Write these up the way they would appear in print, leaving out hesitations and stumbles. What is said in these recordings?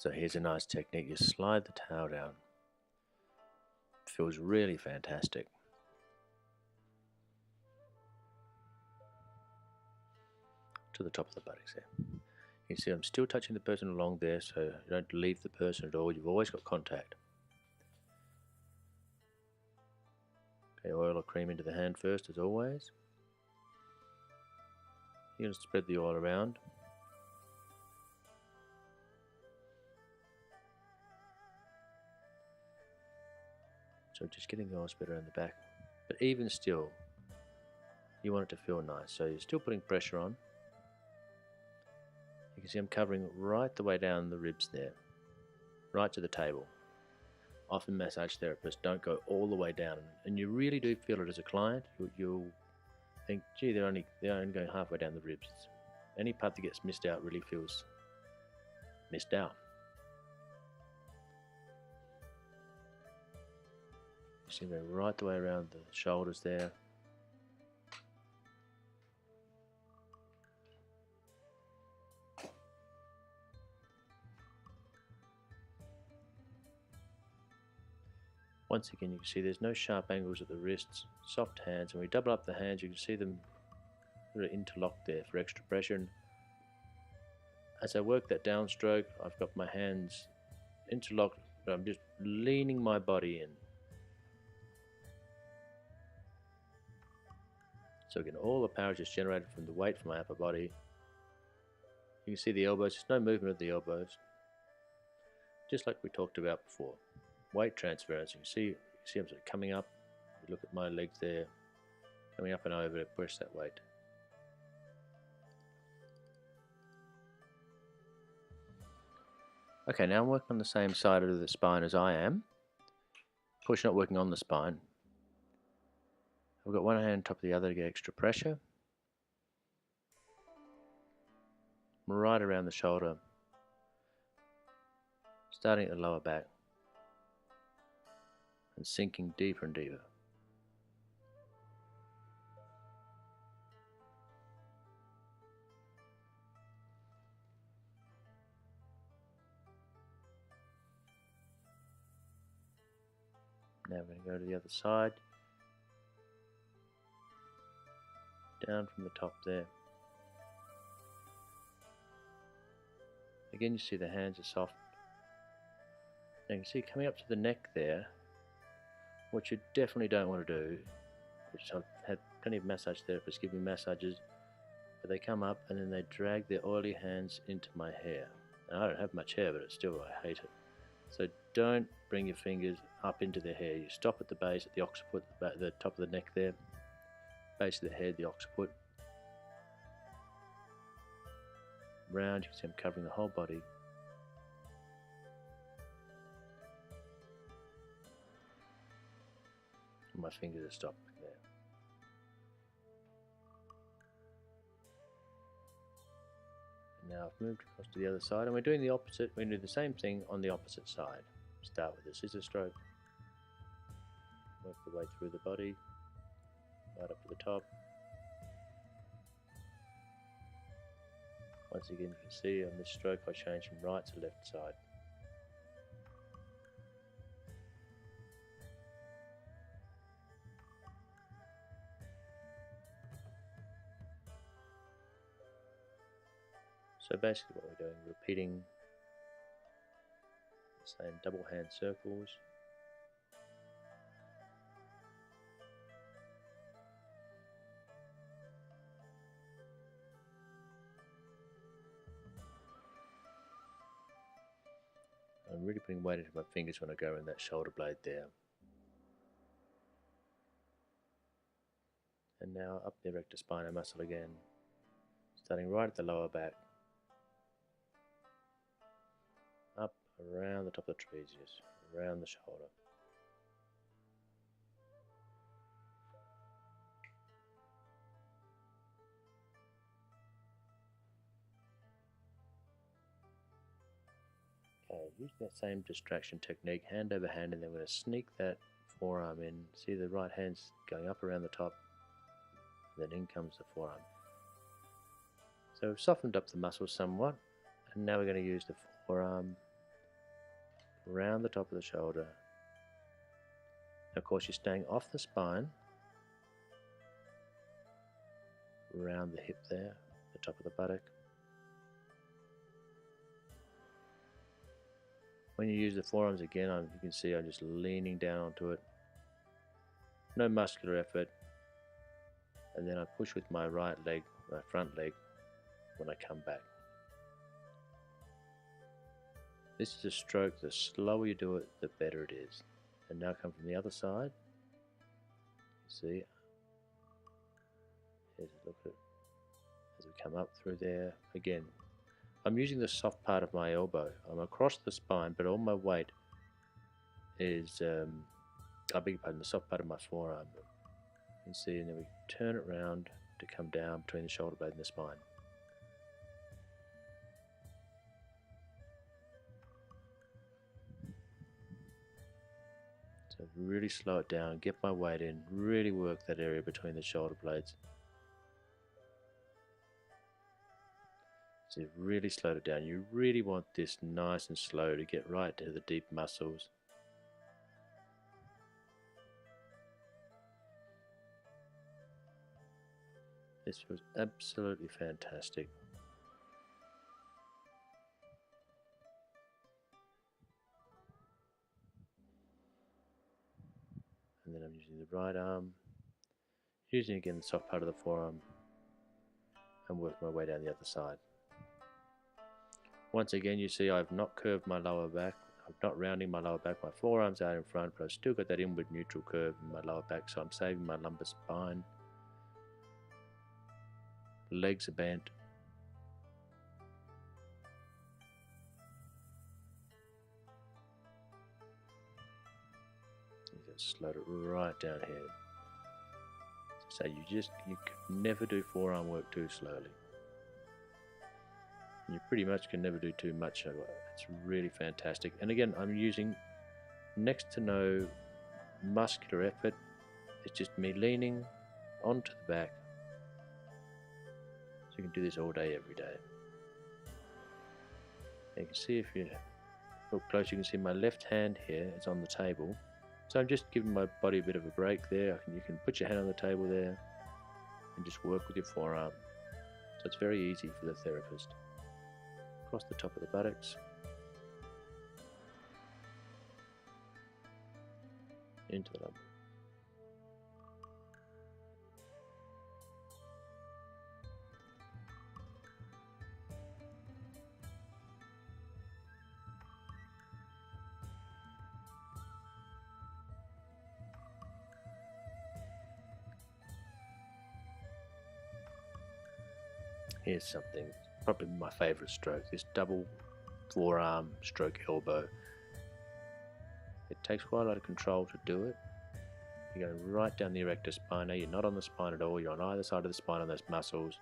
So here's a nice technique. You slide the towel down. Feels really fantastic. To the top of the buttocks there. You see I'm still touching the person along there, so you don't leave the person at all. You've always got contact. Okay, oil or cream into the hand first as always. You're going to spread the oil around. So just getting the oil spread around the back. But even still, you want it to feel nice. So you're still putting pressure on. You can see I'm covering right the way down the ribs there, right to the table. Often massage therapists don't go all the way down, and you really do feel it as a client. You'll think, gee, they're only going halfway down the ribs. Any part that gets missed out really feels missed out. You see me right the way around the shoulders there. Once again, you can see there's no sharp angles at the wrists, soft hands. When we double up the hands, you can see them really interlocked there for extra pressure. And as I work that downstroke, I've got my hands interlocked, but I'm just leaning my body in. So again, all the power is just generated from the weight from my upper body. You can see the elbows, there's no movement of the elbows. Just like we talked about before. Weight transference, you can see I'm sort of coming up. You look at my legs there, coming up and over to push that weight. Okay, now I'm working on the same side of the spine as I am. Push not working on the spine. I've got one hand on top of the other to get extra pressure. Right around the shoulder, starting at the lower back and sinking deeper and deeper. Now we're going to go to the other side, down from the top there. Again, you see the hands are soft. Now you can see coming up to the neck there, what you definitely don't want to do, which I've had plenty of massage therapists give me massages, but they come up and then they drag their oily hands into my hair. Now, I don't have much hair, but still I hate it. So don't bring your fingers up into the hair. You stop at the base, at the occiput, the top of the neck there, base of the head, the occiput. Round, you can see I'm covering the whole body. And my fingers are stopped there. And now I've moved across to the other side, and we're doing the opposite. We're going to do the same thing on the opposite side. Start with a scissor stroke, work the way through the body, right up to the top. Once again, you can see on this stroke I change from right to left side. So basically what we're doing, repeating the same double hand circles. I'm really putting weight into my fingers when I go around that shoulder blade there. And now up the erector spinae muscle again, starting right at the lower back, up around the top of the trapezius, around the shoulder. Okay, using that same distraction technique, hand over hand, and then we're going to sneak that forearm in. See the right hand's going up around the top, and then in comes the forearm. So we've softened up the muscles somewhat, and now we're going to use the forearm around the top of the shoulder. Of course, you're staying off the spine, around the hip there, the top of the buttock. When you use the forearms again, you can see I'm just leaning down onto it. No muscular effort. And then I push with my right leg, my front leg, when I come back. This is a stroke. The slower you do it, the better it is. And now come from the other side. See, here's a look at it as we come up through there. Again, I'm using the soft part of my elbow. I'm across the spine, but all my weight is, I beg your pardon, the soft part of my forearm. You can see, and then we turn it around to come down between the shoulder blade and the spine. So really slow it down, get my weight in, really work that area between the shoulder blades. So you've really slowed it down. You really want this nice and slow to get right to the deep muscles. This was absolutely fantastic. And then I'm using the right arm, using again the soft part of the forearm, and work my way down the other side. Once again, you see I've not curved my lower back, I'm not rounding my lower back, my forearm's out in front, but I've still got that inward neutral curve in my lower back, so I'm saving my lumbar spine. Legs are bent. Slowed it right down here. So you can never do forearm work too slowly. You pretty much can never do too much. It's really fantastic. And again, I'm using next to no muscular effort. It's just me leaning onto the back. So you can do this all day, every day. And you can see, if you look close, you can see my left hand here is on the table. So I'm just giving my body a bit of a break there. You can put your hand on the table there and just work with your forearm. So it's very easy for the therapist. Across the top of the buttocks, into the lumbar. Here's something, probably my favourite stroke, this double forearm stroke elbow. It takes quite a lot of control to do it. You're going right down the erector spine. Now you're not on the spine at all, you're on either side of the spine on those muscles.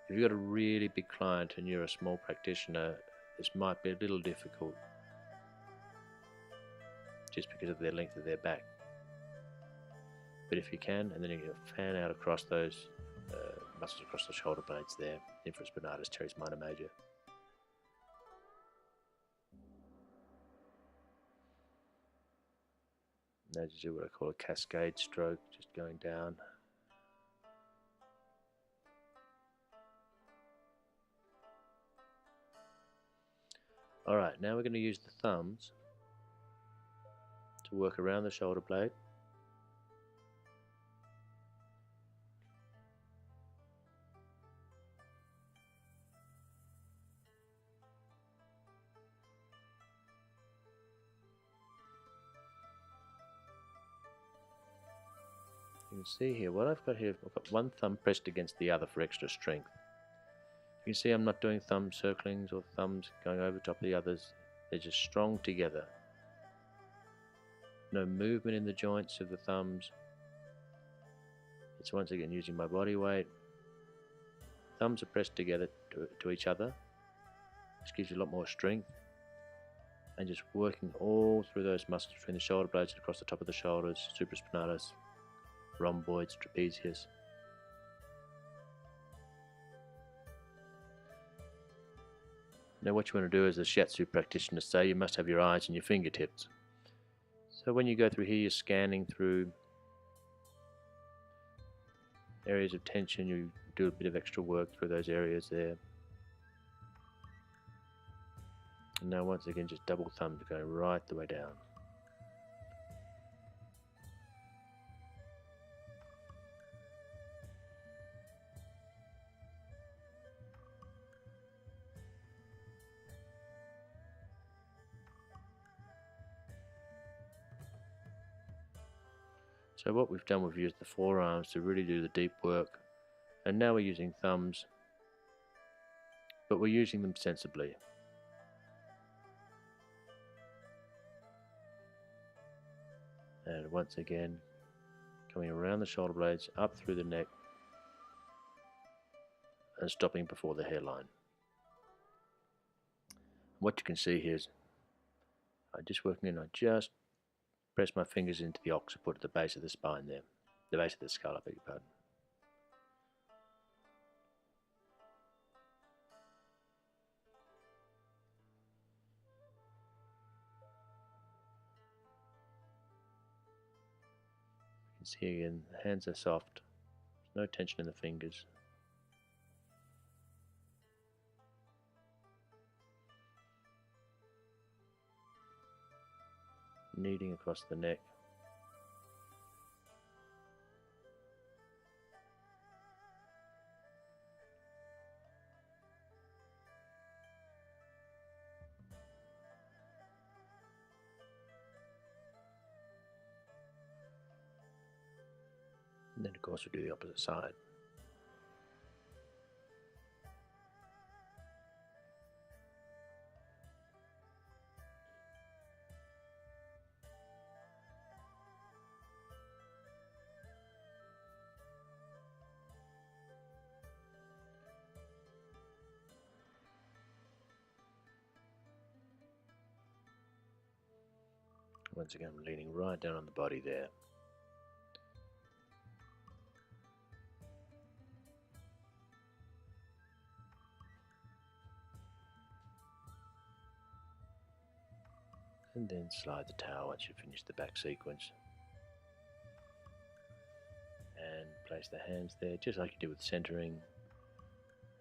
If you've got a really big client and you're a small practitioner, this might be a little difficult just because of the length of their back. But if you can, and then you can fan out across those muscles across the shoulder blades there, infraspinatus, teres minor major. Now you do what I call a cascade stroke, just going down. Alright, now we're going to use the thumbs to work around the shoulder blade. You can see here, what I've got here, I've got one thumb pressed against the other for extra strength. You can see I'm not doing thumb circlings or thumbs going over top of the others. They're just strong together. No movement in the joints of the thumbs. It's once again using my body weight. Thumbs are pressed together to each other, which gives you a lot more strength. And just working all through those muscles between the shoulder blades and across the top of the shoulders, supraspinatus, rhomboids, trapezius. Now what you want to do as a shiatsu practitioner say, you must have your eyes on your fingertips. So when you go through here, you're scanning through areas of tension, you do a bit of extra work through those areas there. And now once again, just double thumbs going right the way down. So what we've done, we've used the forearms to really do the deep work, and now we're using thumbs, but we're using them sensibly. And once again, coming around the shoulder blades, up through the neck, and stopping before the hairline. What you can see here is, I'm just working in, I just press my fingers into the occiput at the base of the spine there, the base of the skull, I beg your pardon. You can see again, the hands are soft, there's no tension in the fingers. Kneading across the neck. And then of course we do the opposite side. Once again, I'm leaning right down on the body there. And then slide the towel once you finish the back sequence. And place the hands there, just like you did with centering.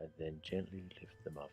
And then gently lift them up.